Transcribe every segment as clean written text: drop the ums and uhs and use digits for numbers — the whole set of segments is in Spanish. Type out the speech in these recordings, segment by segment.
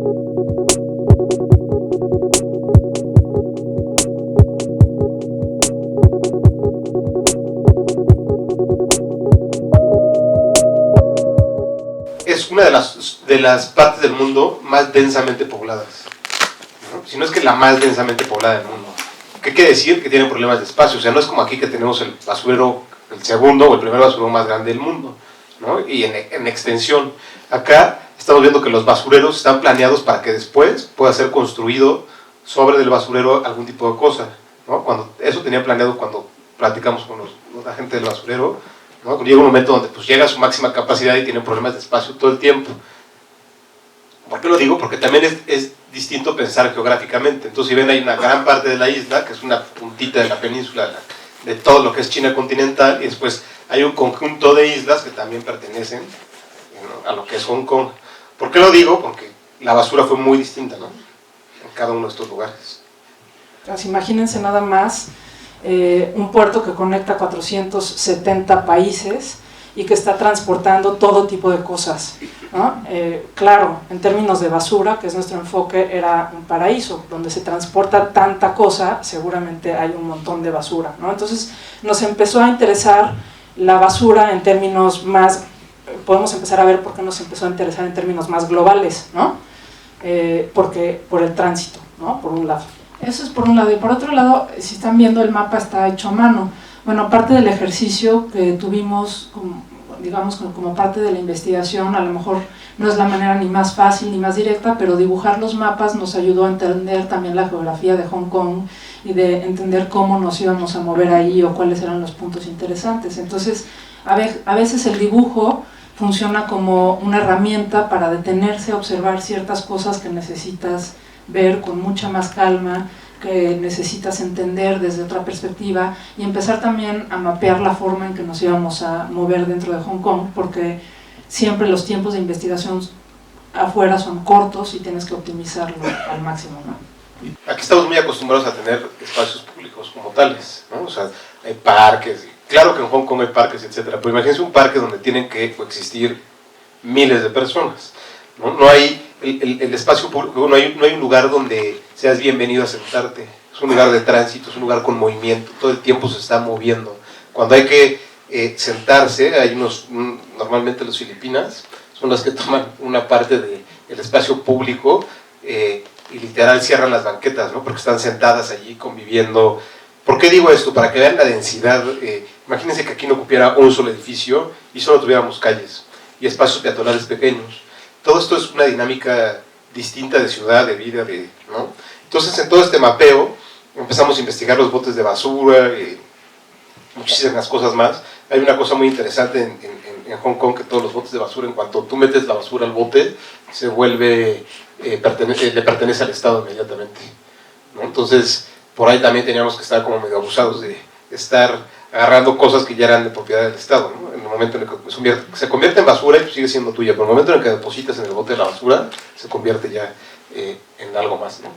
Es una de las partes del mundo más densamente pobladas, ¿no? Si no es que la más densamente poblada del mundo. ¿Qué quiere decir? Que tienen problemas de espacio. O sea, no es como aquí que tenemos el basurero, el segundo o el primer basurero más grande del mundo, ¿no? Y en extensión. Acá estamos viendo que los basureros están planeados para que después pueda ser construido sobre del basurero algún tipo de cosa, ¿no? Eso tenía planeado cuando platicamos con la gente del basurero, ¿no? Llega un momento donde pues, llega a su máxima capacidad y tienen problemas de espacio todo el tiempo. ¿Por qué lo digo? Porque también es distinto pensar geográficamente. Entonces, si ven, hay una gran parte de la isla, que es una puntita de la península, de todo lo que es China continental, y después hay un conjunto de islas que también pertenecen, ¿no?, a lo que es Hong Kong. ¿Por qué lo digo? Porque la basura fue muy distinta, ¿no?, en cada uno de estos lugares. Pues imagínense nada más un puerto que conecta 470 países y que está transportando todo tipo de cosas, ¿no? Claro, en términos de basura, que es nuestro enfoque, era un paraíso, donde se transporta tanta cosa, seguramente hay un montón de basura, ¿no? Entonces nos empezó a interesar la basura en términos más, podemos empezar a ver por qué nos empezó a interesar en términos más globales, ¿no? Porque por el tránsito, ¿no?, por un lado. Eso es por un lado, y por otro lado, si están viendo, el mapa está hecho a mano. Bueno, parte del ejercicio que tuvimos, digamos, como parte de la investigación, a lo mejor no es la manera ni más fácil ni más directa, pero dibujar los mapas nos ayudó a entender también la geografía de Hong Kong y de entender cómo nos íbamos a mover ahí o cuáles eran los puntos interesantes. Entonces, a veces el dibujo funciona como una herramienta para detenerse a observar ciertas cosas que necesitas ver con mucha más calma, que necesitas entender desde otra perspectiva, y empezar también a mapear la forma en que nos íbamos a mover dentro de Hong Kong, porque siempre los tiempos de investigación afuera son cortos y tienes que optimizarlo al máximo, ¿no? Aquí estamos muy acostumbrados a tener espacios públicos como tales, ¿no? O sea, hay parques, claro que en Hong Kong hay parques, etcétera, pero imagínense un parque donde tienen que coexistir miles de personas, ¿no? No hay el espacio público, no hay un lugar donde seas bienvenido a sentarte. Es un lugar de tránsito, es un lugar con movimiento, todo el tiempo se está moviendo. Cuando hay que sentarse, hay normalmente las Filipinas son las que toman una parte del espacio público y literal cierran las banquetas, ¿no?, porque están sentadas allí conviviendo. ¿Por qué digo esto? Para que vean la densidad. Imagínense que aquí no cupiera un solo edificio y solo tuviéramos calles y espacios peatonales pequeños. Todo esto es una dinámica distinta de ciudad, de vida, ¿no? Entonces, en todo este mapeo, empezamos a investigar los botes de basura, muchísimas cosas más. Hay una cosa muy interesante en Hong Kong, que todos los botes de basura, en cuanto tú metes la basura al bote, se vuelve, le pertenece al Estado inmediatamente, ¿no? Entonces, por ahí también teníamos que estar como medio abusados de estar agarrando cosas que ya eran de propiedad del Estado, ¿no? En el momento en el que se convierte en basura y sigue siendo tuya, pero en el momento en el que depositas en el bote de la basura, se convierte ya en algo más, ¿no?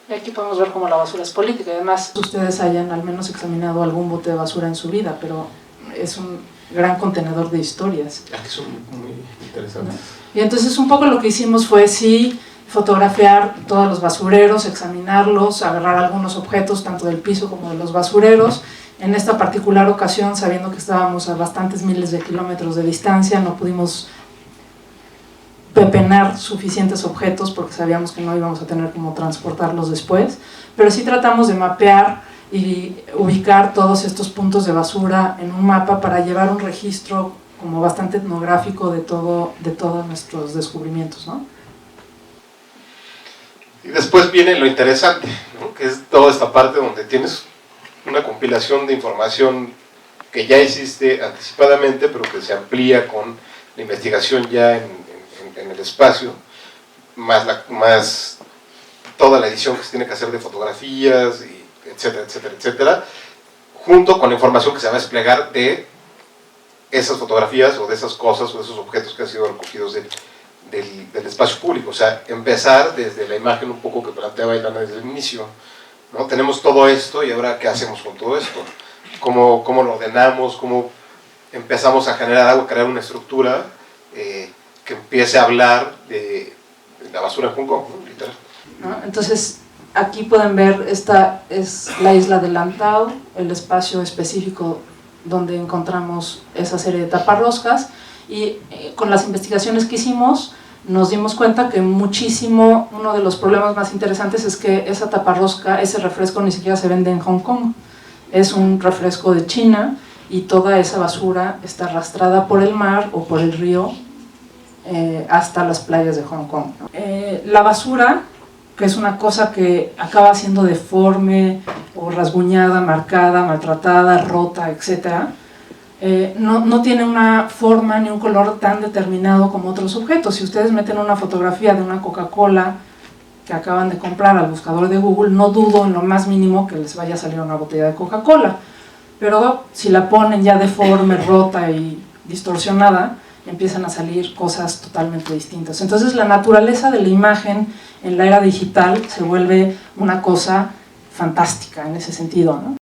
Y aquí podemos ver cómo la basura es política, y además ustedes hayan al menos examinado algún bote de basura en su vida, pero es un gran contenedor de historias. Que son muy interesantes. Y entonces un poco lo que hicimos fue sí fotografiar todos los basureros, examinarlos, agarrar algunos objetos tanto del piso como de los basureros. En esta particular ocasión, sabiendo que estábamos a bastantes miles de kilómetros de distancia, no pudimos pepenar suficientes objetos porque sabíamos que no íbamos a tener cómo transportarlos después, pero sí tratamos de mapear y ubicar todos estos puntos de basura en un mapa para llevar un registro como bastante etnográfico de todos nuestros descubrimientos, ¿no? Y después viene lo interesante, ¿no?, que es toda esta parte donde tienes una compilación de información que ya existe anticipadamente, pero que se amplía con la investigación ya en el espacio, más toda la edición que se tiene que hacer de fotografías, y etcétera, etcétera, etcétera, junto con la información que se va a desplegar de esas fotografías o de esas cosas o de esos objetos que han sido recogidos del espacio público. O sea, empezar desde la imagen un poco que planteaba Ilana desde el inicio, ¿no? Tenemos todo esto y ahora ¿qué hacemos con todo esto? ¿Cómo lo ordenamos? ¿Cómo empezamos a generar algo, crear una estructura que empiece a hablar la basura en Hong Kong, ¿no? Literal. ¿No? Entonces, aquí pueden ver, esta es la isla de Lantau, el espacio específico donde encontramos esa serie de taparroscas, y con las investigaciones que hicimos nos dimos cuenta que uno de los problemas más interesantes es que esa taparrosca, ese refresco ni siquiera se vende en Hong Kong, es un refresco de China, y toda esa basura está arrastrada por el mar o por el río hasta las playas de Hong Kong. La basura, que es una cosa que acaba siendo deforme o rasguñada, marcada, maltratada, rota, etc., no tiene una forma ni un color tan determinado como otros objetos. Si ustedes meten una fotografía de una Coca-Cola que acaban de comprar al buscador de Google, no dudo en lo más mínimo que les vaya a salir una botella de Coca-Cola, pero si la ponen ya deforme, rota y distorsionada, empiezan a salir cosas totalmente distintas. Entonces la naturaleza de la imagen en la era digital se vuelve una cosa fantástica en ese sentido, ¿no?